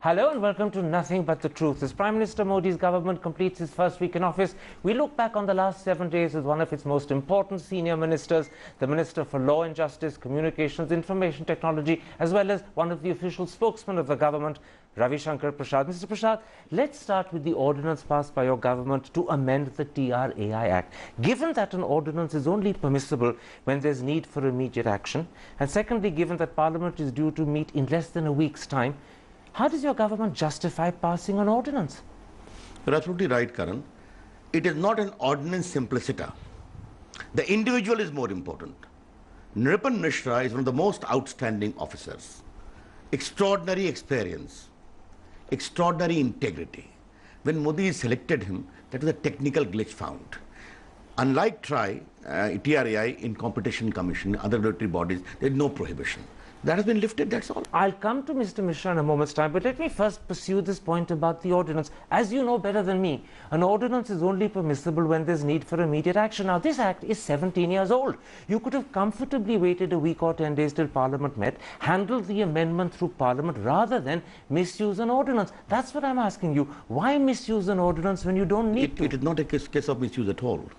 Hello and welcome to Nothing But the Truth. As Prime Minister Modi's government completes its first week in office, we look back on the last 7 days with one of its most important senior ministers, the Minister for Law and Justice, Communications, Information Technology, as well as one of the official spokesmen of the government, Ravi Shankar Prasad. Mr. Prasad, let's start with the ordinance passed by your government to amend the TRAI Act. Given that an ordinance is only permissible when there's need for immediate action, and secondly, given that Parliament is due to meet in less than a week's time, how does your government justify passing an ordinance? You're absolutely right, Karan. It is not an ordinance simpliciter. The individual is more important. Nripan Mishra is one of the most outstanding officers. Extraordinary experience, extraordinary integrity. When Modi selected him, that was a technical glitch found. Unlike TRAI in Competition Commission, other regulatory bodies, there is no prohibition. That has been lifted, that's all. I'll come to Mr. Mishra in a moment's time, but let me first pursue this point about the ordinance. As you know better than me, an ordinance is only permissible when there's need for immediate action. Now, this act is 17 years old. You could have comfortably waited a week or 10 days till Parliament met, handled the amendment through Parliament, rather than misuse an ordinance. That's what I'm asking you. Why misuse an ordinance when you don't need to? It is not a case of misuse at all.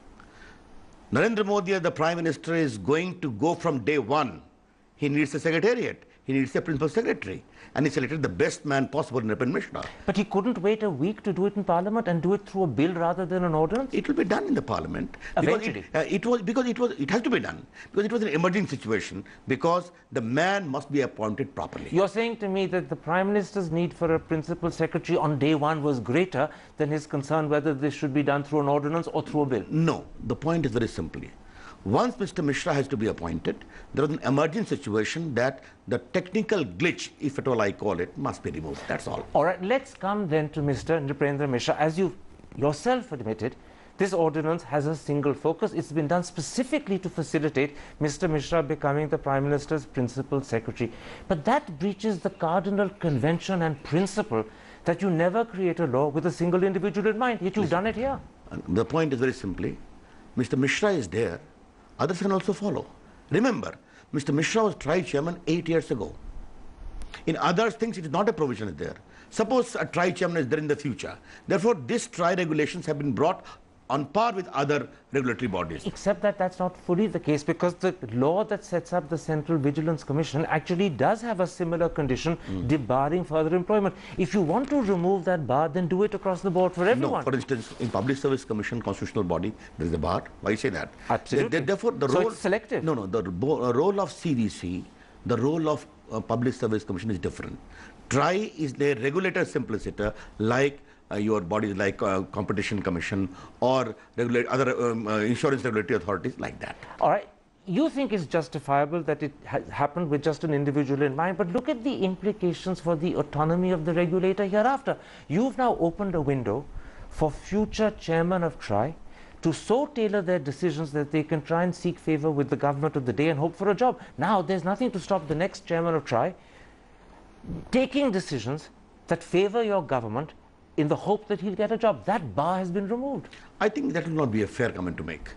Narendra Modi, as the Prime Minister, is going to go from day one. He needs a secretariat. He needs a principal secretary. And he selected the best man possible, Nripan Mishra. But he couldn't wait a week to do it in Parliament and do it through a bill rather than an ordinance? It will be done in the Parliament. Eventually. It has to be done. Because it was an emerging situation. Because the man must be appointed properly. You're saying to me that the Prime Minister's need for a principal secretary on day one was greater than his concern whether this should be done through an ordinance or through a bill? No. The point is very simply. Once Mr. Mishra has to be appointed, there is an emerging situation that the technical glitch, if at all I call it, must be removed. That's all. All right, let's come then to Mr. Nripan Mishra. As you yourself admitted, this ordinance has a single focus. It's been done specifically to facilitate Mr. Mishra becoming the Prime Minister's principal secretary. But that breaches the cardinal convention and principle that you never create a law with a single individual in mind. Yet you've done it here. The point is very simply, Mr. Mishra is there. Others can also follow. Remember, Mr. Mishra was TRAI chairman 8 years ago. In other things, it is not a provision there. Suppose a TRAI chairman is there in the future. Therefore, these TRAI regulations have been brought on par with other regulatory bodies. Except that that's not fully the case, because the law that sets up the Central Vigilance Commission actually does have a similar condition debarring further employment. If you want to remove that bar, then do it across the board for everyone. No, for instance, in Public Service Commission, constitutional body, there is a bar. Why say that? Absolutely. Therefore, the so role... it's selective. No, the role of CVC, the role of Public Service Commission is different. TRAI is the regulator simpliciter, like your bodies like Competition Commission or other insurance regulatory authorities like that. All right. You think it's justifiable that it happened with just an individual in mind, but look at the implications for the autonomy of the regulator hereafter. You've now opened a window for future chairmen of TRAI to so tailor their decisions that they can try and seek favor with the government of the day and hope for a job. Now, there's nothing to stop the next chairman of TRAI taking decisions that favor your government in the hope that he'll get a job. That bar has been removed. I think that will not be a fair comment to make.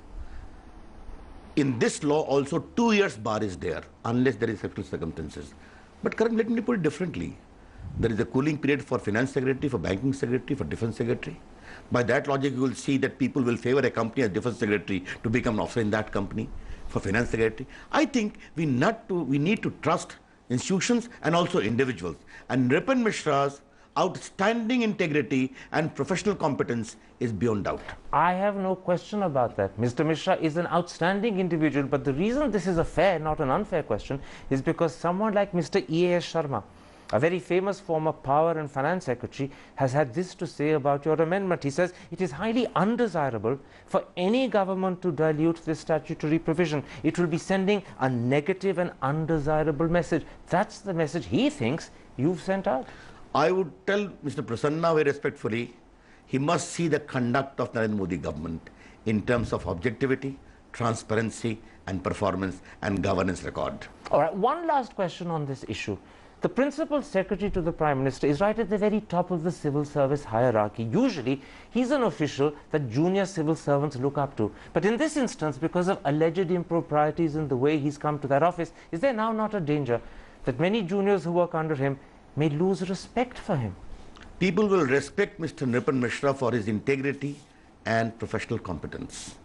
In this law also 2 years bar is there unless there is exceptional circumstances. But Karan, let me put it differently. There is a cooling period for finance secretary, for banking secretary, for defense secretary. By that logic, you will see that people will favor a company as defense secretary to become an officer in that company, for finance secretary. I think we need to trust institutions and also individuals. And Nripan Mishra's outstanding integrity and professional competence is beyond doubt. I have no question about that. Mr. Mishra is an outstanding individual, but the reason this is a fair, not an unfair question, is because someone like Mr. E.A.S. Sharma, a very famous former Power and Finance Secretary, has had this to say about your amendment. He says it is highly undesirable for any government to dilute this statutory provision. It will be sending a negative and undesirable message. That's the message he thinks you've sent out. I would tell Mr. Prasanna very respectfully, he must see the conduct of Narendra Modi government in terms of objectivity, transparency and performance and governance record. All right, one last question on this issue. The principal secretary to the Prime Minister is right at the very top of the civil service hierarchy. Usually, he's an official that junior civil servants look up to. But in this instance, because of alleged improprieties in the way he's come to that office, is there now not a danger that many juniors who work under him may lose respect for him. People will respect Mr. Nripan Mishra for his integrity and professional competence.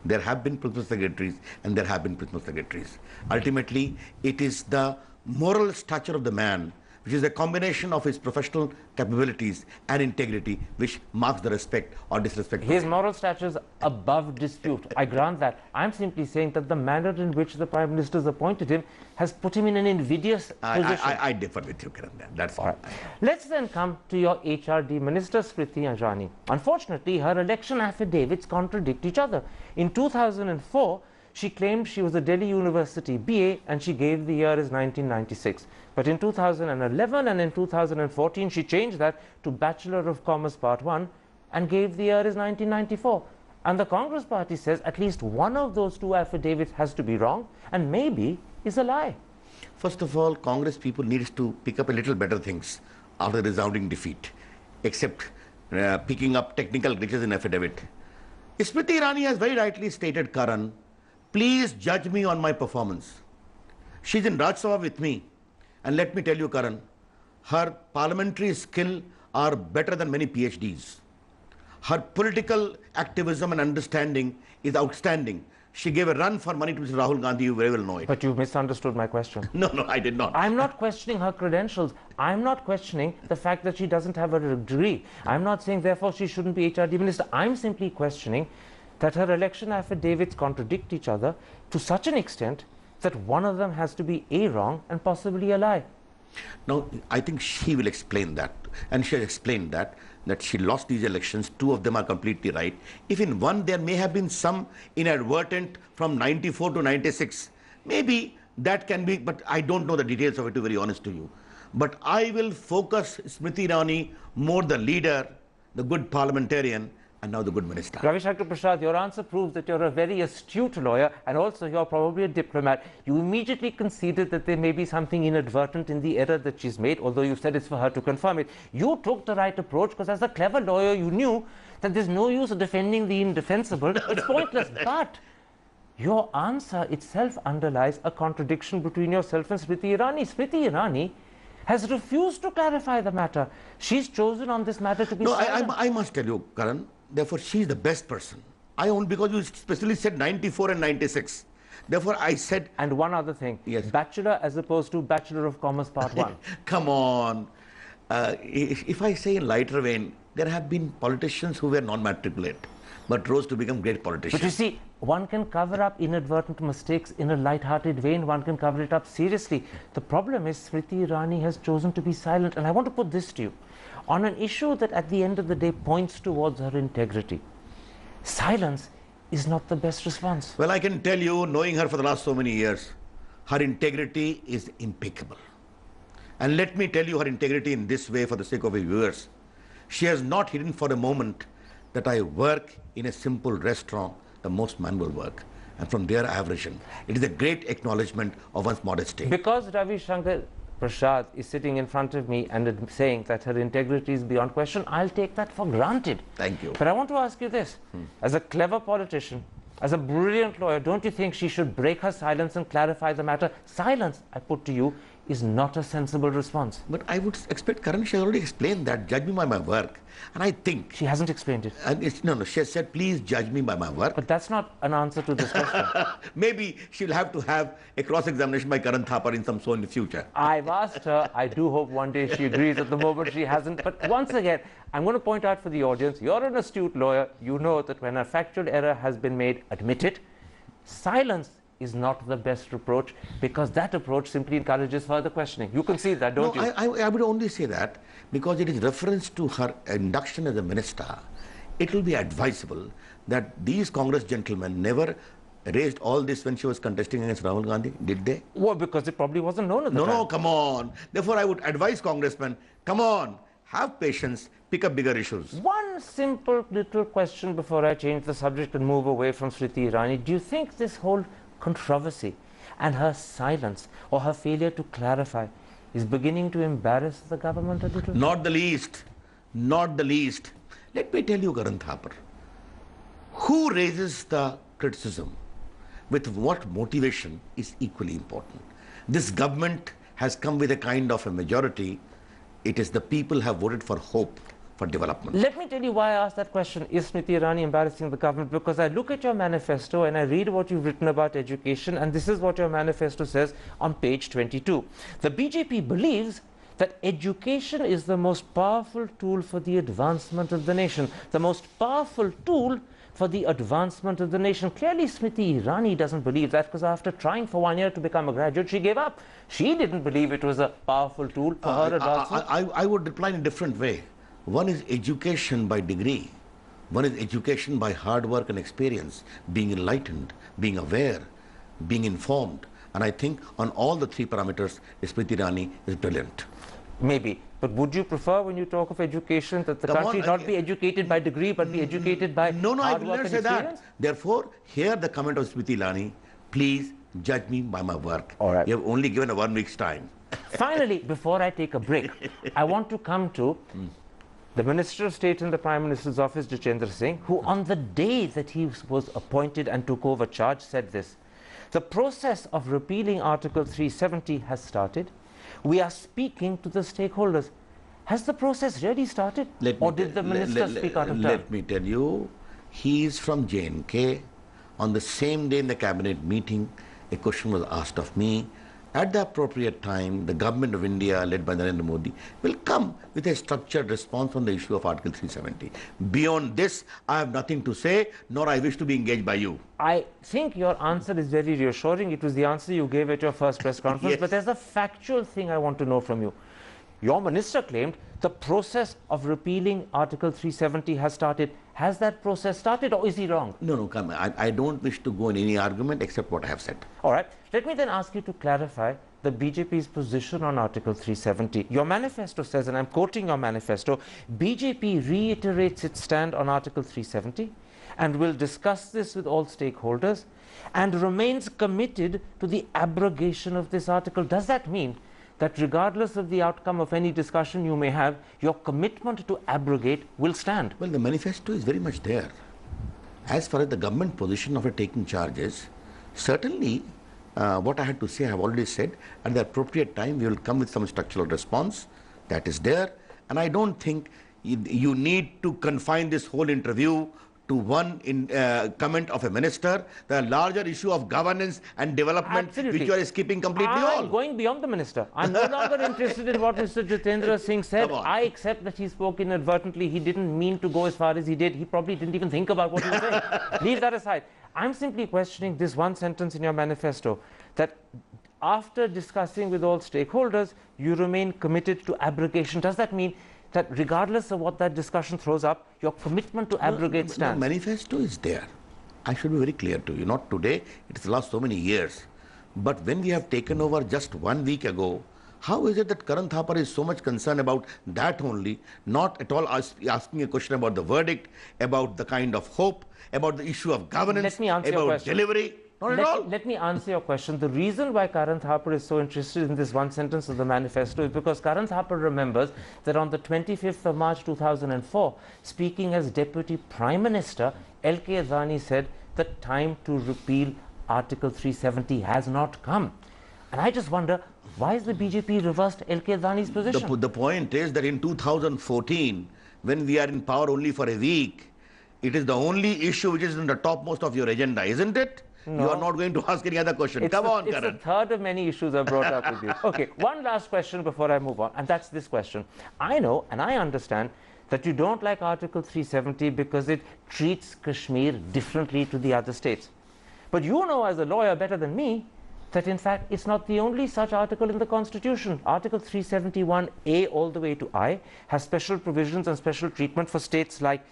There have been principal secretaries and there have been principal secretaries. Ultimately, it is the moral stature of the man, which is a combination of his professional capabilities and integrity, which marks the respect or disrespect. His moral stature is above dispute. I grant that. I'm simply saying that the manner in which the Prime Minister has appointed him has put him in an invidious position. I differ with you, Kiran. That's all. Right. Let's then come to your HRD Minister, Smriti Irani. Unfortunately, her election affidavits contradict each other. In 2004, she claimed she was a Delhi University BA and she gave the year as 1996. But in 2011 and in 2014, she changed that to Bachelor of Commerce Part 1 and gave the year as 1994. And the Congress party says at least one of those two affidavits has to be wrong and maybe is a lie. First of all, Congress people needs to pick up a little better things after the resounding defeat, except picking up technical glitches in affidavit. Smriti Irani has very rightly stated, Karan, please judge me on my performance. She's in Rajya Sabha with me. And let me tell you, Karan, her parliamentary skill are better than many PhDs. Her political activism and understanding is outstanding. She gave a run for money to Mr. Rahul Gandhi, you very well know it. But you misunderstood my question. No, I did not. I'm not questioning her credentials. I'm not questioning the fact that she doesn't have a degree. I'm not saying, therefore, she shouldn't be HRD Minister. I'm simply questioning that her election affidavits contradict each other to such an extent that one of them has to be A, wrong and possibly a lie. Now, I think she will explain that. And she has explained that she lost these elections. Two of them are completely right. If in one there may have been some inadvertent from 94 to 96, maybe that can be, but I don't know the details of it, to be very honest to you. But I will focus Smriti Irani more the leader, the good parliamentarian, and now the good minister. Ravi Shankar Prasad, your answer proves that you're a very astute lawyer and also you're probably a diplomat. You immediately conceded that there may be something inadvertent in the error that she's made, although you said it's for her to confirm it. You took the right approach because as a clever lawyer, you knew that there's no use of defending the indefensible. It's pointless. But your answer itself underlies a contradiction between yourself and Smriti Irani. Smriti Irani has refused to clarify the matter. She's chosen on this matter to be silent. I must tell you, Karan, therefore, she is the best person. I own, because you specifically said 94 and 96. Therefore, I said... And one other thing. Yes. Bachelor as opposed to Bachelor of Commerce Part 1. Come on. If I say in lighter vein, there have been politicians who were non-matriculate, but rose to become great politicians. But you see, one can cover up inadvertent mistakes in a light-hearted vein. One can cover it up seriously. The problem is Smriti Irani has chosen to be silent. And I want to put this to you. On an issue that at the end of the day points towards her integrity, silence is not the best response. Well, I can tell you, knowing her for the last so many years, her integrity is impeccable. And let me tell you her integrity in this way for the sake of your viewers. She has not hidden for a moment that I work in a simple restaurant, the most manual work. And from there I have risen. It is a great acknowledgement of one's modesty. Because Ravi Shankar Prasad is sitting in front of me and saying that her integrity is beyond question, I'll take that for granted. Thank you. But I want to ask you this. As a clever politician, as a brilliant lawyer, don't you think she should break her silence and clarify the matter? Silence, I put to you, is not a sensible response. But I would expect, Karan, she has already explained that, judge me by my work. And I think... She hasn't explained it. And no, she has said, please judge me by my work. But that's not an answer to this question. Maybe she'll have to have a cross-examination by Karan Thapar in some so in the future. I've asked her. I do hope one day she agrees. At the moment she hasn't. But once again, I'm going to point out for the audience, you're an astute lawyer. You know that when a factual error has been made, admit it. Silence is not the best approach, because that approach simply encourages further questioning. You can see that, don't you? I would only say that because it is reference to her induction as a minister. It will be advisable that these Congress gentlemen never raised all this when she was contesting against Rahul Gandhi, did they? Well, because it probably wasn't known at the time. No, come on. Therefore, I would advise congressmen, come on, have patience, pick up bigger issues. One simple little question before I change the subject and move away from Smriti Irani. Do you think this whole controversy and her silence or her failure to clarify is beginning to embarrass the government a little? Not the least. Not the least. Let me tell you, Karan Thapar, who raises the criticism with what motivation is equally important. This government has come with a kind of a majority It is the people have voted for hope, for development. Let me tell you why I asked that question. Is Smriti Irani embarrassing the government? Because I look at your manifesto and I read what you've written about education, and this is what your manifesto says on page 22. The BJP believes that education is the most powerful tool for the advancement of the nation. The most powerful tool for the advancement of the nation. Clearly, Smriti Irani doesn't believe that, because after trying for 1 year to become a graduate, she gave up. She didn't believe it was a powerful tool for her advancement. I would reply in a different way. One is education by degree. One is education by hard work and experience, being enlightened, being aware, being informed. And I think on all the three parameters, Smriti Irani is brilliant. Maybe. But would you prefer, when you talk of education, that the country not be educated by degree, but be educated by hard work and experience? Therefore, here the comment of Smriti Irani, please judge me by my work. All right. You have only given a 1 week's time. Finally, before I take a break, I want to come to the Minister of State in the Prime Minister's office, Jitendra Singh, who on the day that he was appointed and took over charge said this: the process of repealing Article 370 has started. We are speaking to the stakeholders. Has the process really started? Or did the minister speak out of turn? Let me tell you, he is from J&K. On the same day in the cabinet meeting, a question was asked of me. At the appropriate time, the government of India, led by Narendra Modi, will come with a structured response on the issue of Article 370. Beyond this, I have nothing to say, nor I wish to be engaged by you. I think your answer is very reassuring. It was the answer you gave at your first press conference. Yes. But there's a factual thing I want to know from you. Your minister claimed the process of repealing Article 370 has started. Has that process started, or is he wrong? No, come. I don't wish to go in any argument except what I have said. All right. Let me then ask you to clarify the BJP's position on Article 370. Your manifesto says, and I'm quoting your manifesto, BJP reiterates its stand on Article 370 and will discuss this with all stakeholders and remains committed to the abrogation of this article. Does that mean that regardless of the outcome of any discussion you may have, your commitment to abrogate will stand? Well, the manifesto is very much there. As far as the government position after taking charges, certainly what I had to say I have already said. At the appropriate time, we will come with some structural response that is there. And I don't think you need to confine this whole interview to one comment of a minister. The larger issue of governance and development, Absolutely. which you are skipping completely all. I'm going beyond the minister. I'm no longer interested in what Mr. Jitendra Singh said. I accept that he spoke inadvertently. He didn't mean to go as far as he did. He probably didn't even think about what he was saying. Leave that aside. I'm simply questioning this one sentence in your manifesto, that after discussing with all stakeholders, you remain committed to abrogation. Does that mean that regardless of what that discussion throws up, your commitment to abrogate stands? The manifesto is there. I should be very clear to you. Not today. It has last so many years. But when we have taken over just 1 week ago, how is it that Karan Thapar is so much concerned about that only, not at all asking a question about the verdict, about the kind of hope, about the issue of governance, about delivery? Not at all. Let me answer your question. The reason why Karan Thapar is so interested in this one sentence of the manifesto is because Karan Thapar remembers that on the 25th of March 2004, speaking as Deputy Prime Minister, L.K. Advani said the time to repeal Article 370 has not come. And I just wonder, why has the BJP reversed L.K. Advani's position? The point is that in 2014, when we are in power only for a week, it is the only issue which is in the topmost of your agenda, isn't it? No. You are not going to ask any other question. Come on, Karan. It's the third of many issues I brought up with you. Okay, one last question before I move on, and that's this question. I know and I understand that you don't like Article 370 because it treats Kashmir differently to the other states. But you know as a lawyer better than me that in fact it's not the only such article in the Constitution. Article 371A all the way to I has special provisions and special treatment for states like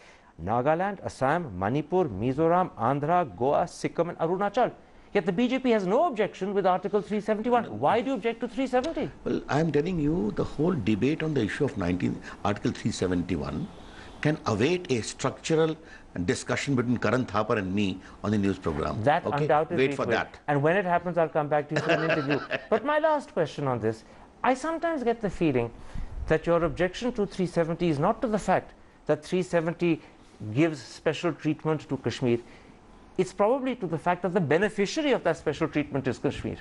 Nagaland, Assam, Manipur, Mizoram, Andhra, Goa, Sikkim and Arunachal. Yet the BJP has no objection with Article 371. Why do you object to 370? Well, I am telling you, the whole debate on the issue of Article 371 can await a structural discussion between Karan Thapar and me on the news program. That undoubtedly wait for that. And when it happens, I'll come back to you for an interview. But my last question on this, I sometimes get the feeling that your objection to 370 is not to the fact that 370 gives special treatment to Kashmir. it's probably to the fact that the beneficiary of that special treatment is Kashmir.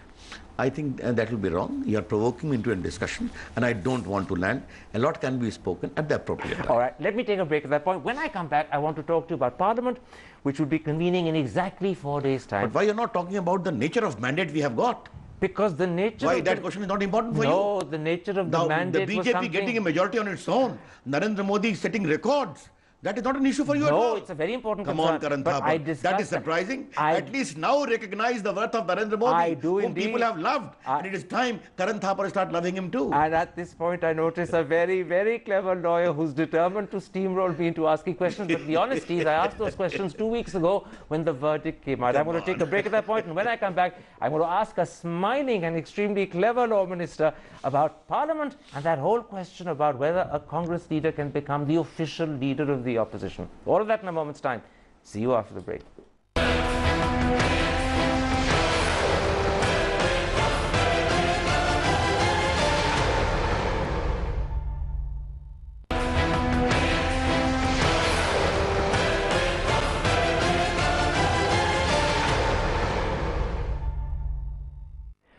I think that will be wrong. You are provoking me into a discussion, and I don't want to land. A lot can be spoken at the appropriate time. All right, let me take a break at that point. When I come back, I want to talk to you about Parliament, which will be convening in exactly 4 days' time. But why you're not talking about the nature of mandate we have got? Because the nature Why of that question is not important for you? No, the nature of the mandate the was BJP something... getting a majority on its own. Narendra Modi is setting records. That is not an issue for you at all. No, it's a very important Come concern. on, Karan But Thapar. That is surprising. At least now recognize the worth of Narendra Modi, I do whom indeed. people have loved. And it is time Karan Thapar start loving him too. And at this point, I notice a very, very clever lawyer who's determined to steamroll me into asking questions. But the honesty is, I asked those questions 2 weeks ago when the verdict came out. I'm going to take a break at that point, and when I come back, I'm going to ask a smiling and extremely clever law minister about Parliament and that whole question about whether a Congress leader can become the official leader of the opposition. All of that in a moment's time. See you after the break.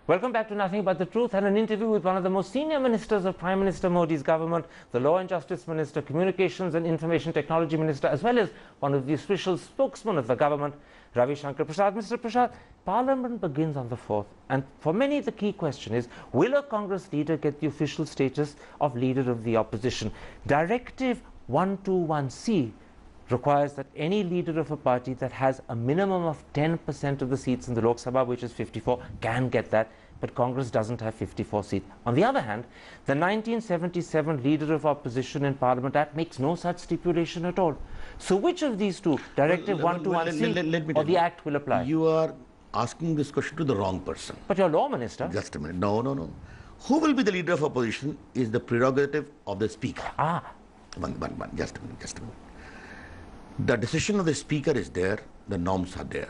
Welcome back to Nothing But the Truth and an interview with one of the most senior ministers of Prime Minister Modi's government, the Law and Justice Minister, Communications and Information Technology Minister, as well as one of the official spokesmen of the government, Ravi Shankar Prasad. Mr. Prasad, Parliament begins on the 4th, and for many the key question is, will a Congress leader get the official status of leader of the opposition? Directive 121C requires that any leader of a party that has a minimum of 10% of the seats in the Lok Sabha, which is 54, can get that, but Congress doesn't have 54 seats. On the other hand, the 1977 Leader of Opposition in Parliament Act makes no such stipulation at all. So which of these two, Directive 121C or the Act, will apply? You are asking this question to the wrong person. But you're law minister. Just a minute. No. Who will be the leader of opposition is the prerogative of the speaker. One. Just a minute. The decision of the speaker is there, the norms are there.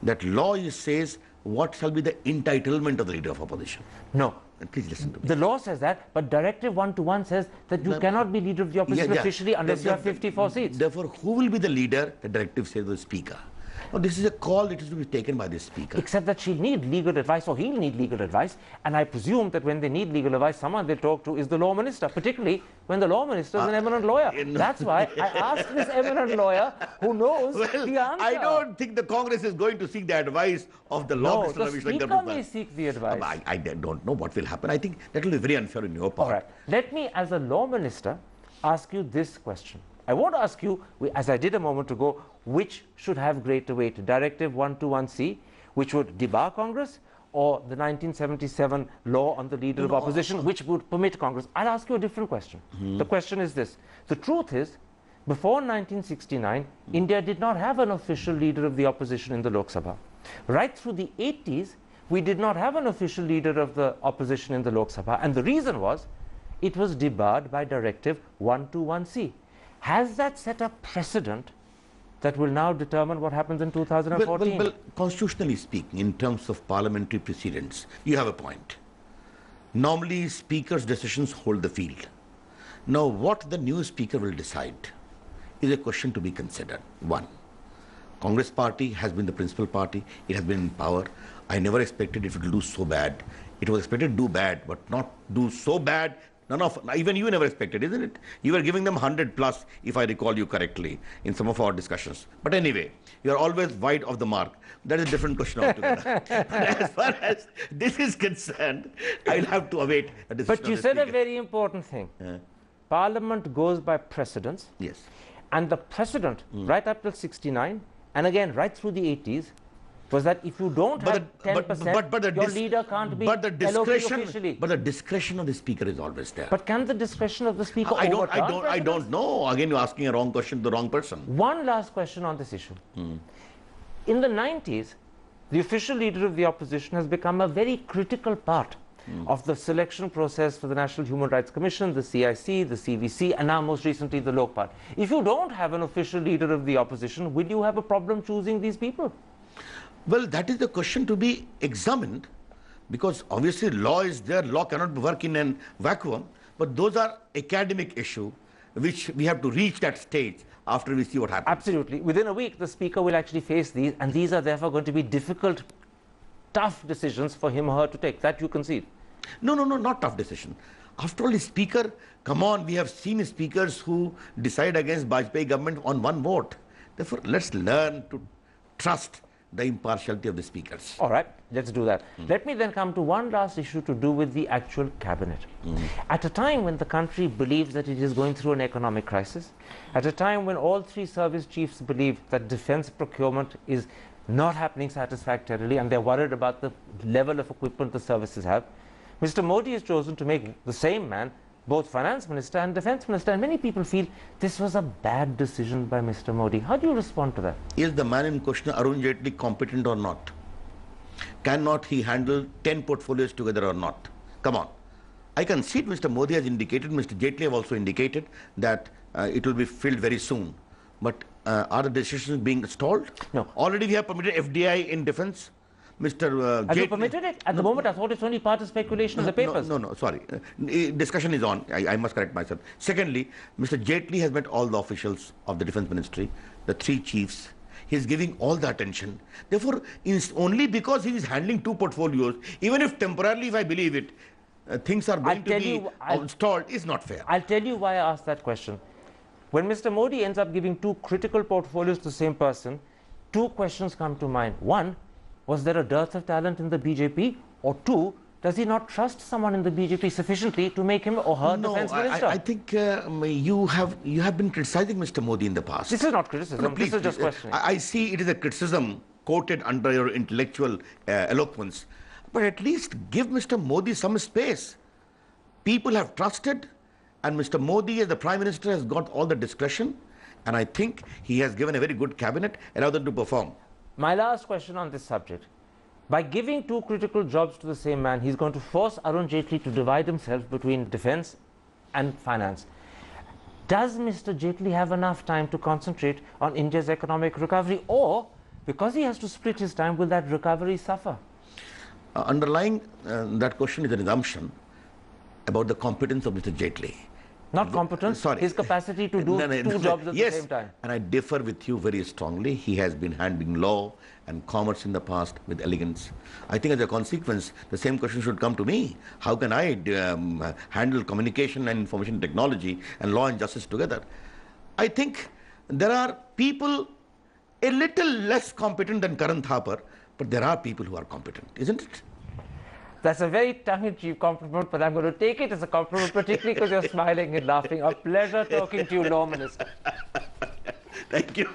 That law says what shall be the entitlement of the leader of opposition. No. Please listen to me. The law says that, but Directive 121 says that you cannot be leader of the opposition officially unless you have 54 seats. Therefore, who will be the leader? The directive says the speaker. Now, this is a call that is to be taken by the speaker. Except that she'll need legal advice, or he'll need legal advice, and I presume that when they need legal advice, someone they'll talk to is the law minister, particularly when the law minister is an eminent lawyer. That's why I asked this eminent lawyer who knows the answer. I don't think the Congress is going to seek the advice of the law minister. No, the speaker may seek the advice. I don't know what will happen. I think that will be very unfair on your part. All right. Let me, as a law minister, ask you this question. I want to ask you, as I did a moment ago, which should have greater weight, Directive 121C, which would debar Congress, or the 1977 law on the leader of opposition, which would permit Congress? I'll ask you a different question. The question is this. The truth is, before 1969, India did not have an official leader of the opposition in the Lok Sabha. Right through the 80s, we did not have an official leader of the opposition in the Lok Sabha, and the reason was, it was debarred by Directive 121C. Has that set a precedent that will now determine what happens in 2014? Well, constitutionally speaking, in terms of parliamentary precedents, you have a point. Normally, speaker's decisions hold the field. Now, what the new speaker will decide is a question to be considered. One, Congress party has been the principal party. It has been in power. I never expected it to do so bad. It was expected to do bad, but not do so bad. Even you never expected, isn't it? You were giving them 100 plus, if I recall you correctly, in some of our discussions. But anyway, you are always wide of the mark. That is a different question altogether. As far as this is concerned, I'll have to await a decision. But you said a very important thing. Parliament goes by precedents. Yes. And the precedent, right up till 69, and again right through the 80s, was that if you don't have 10%, your leader can't be LOP officially. But the discretion of the speaker is always there. But can the discretion of the speaker overturn precedents? I don't know. Again, you're asking a wrong question to the wrong person. One last question on this issue. In the 90s, the official leader of the opposition has become a very critical part of the selection process for the National Human Rights Commission, the CIC, the CVC, and now most recently the Lokpat. If you don't have an official leader of the opposition, will you have a problem choosing these people? Well, that is the question to be examined, because obviously law is there, law cannot work in a vacuum, but those are academic issues which we have to reach that stage after we see what happens. Absolutely. Within a week, the Speaker will actually face these, and these are therefore going to be difficult, tough decisions for him or her to take. That you concede. No, not tough decision. After all, the Speaker, come on, we have seen speakers who decide against Bajpayee government on one vote. Therefore, let's learn to trust the impartiality of the speakers. All right, let's do that. Let me then come to one last issue to do with the actual cabinet. At a time when the country believes that it is going through an economic crisis, at a time when all three service chiefs believe that defense procurement is not happening satisfactorily and they're worried about the level of equipment the services have, Mr. Modi has chosen to make the same man both finance minister and defense minister, and many people feel this was a bad decision by Mr. Modi. How do you respond to that? Is the man in question, Arun Jaitley, competent or not? Cannot he handle 10 portfolios together or not? Come on. I can see it, Mr. Modi has indicated, Mr. Jaitley have also indicated that it will be filled very soon. But are the decisions being stalled? No. Already we have permitted FDI in defense. Mr. Have you permitted it? At the moment, I thought it's only part of speculation in the papers. No, sorry. Discussion is on. I must correct myself. Secondly, Mr. Jaitley has met all the officials of the Defence Ministry, the three chiefs. He is giving all the attention. Therefore, only because he is handling two portfolios, even if temporarily, if I believe it, things are going to be stalled, is not fair. I'll tell you why I asked that question. When Mr. Modi ends up giving two critical portfolios to the same person, two questions come to mind. One, was there a dearth of talent in the BJP? Or two, does he not trust someone in the BJP sufficiently to make him or her defense minister? I think you have been criticizing Mr. Modi in the past. This is not criticism. No, please, this is just questioning. I see it is a criticism quoted under your intellectual eloquence. But at least give Mr. Modi some space. People have trusted, and Mr. Modi as the Prime Minister has got all the discretion, and I think he has given a very good cabinet, allow them to perform. My last question on this subject. By giving two critical jobs to the same man, he's going to force Arun Jaitley to divide himself between defense and finance. Does Mr. Jaitley have enough time to concentrate on India's economic recovery, or because he has to split his time, will that recovery suffer? Underlying that question is an assumption about the competence of Mr. Jaitley. Not competence, sorry. His capacity to do two jobs at the same time. And I differ with you very strongly. He has been handling law and commerce in the past with elegance. I think as a consequence, the same question should come to me. How can I handle communication and information technology and law and justice together? I think there are people a little less competent than Karan Thapar, but there are people who are competent, isn't it? That's a very tongue-in-cheek compliment, but I'm going to take it as a compliment, particularly because you're smiling and laughing. A pleasure talking to you, Law Minister. Thank you.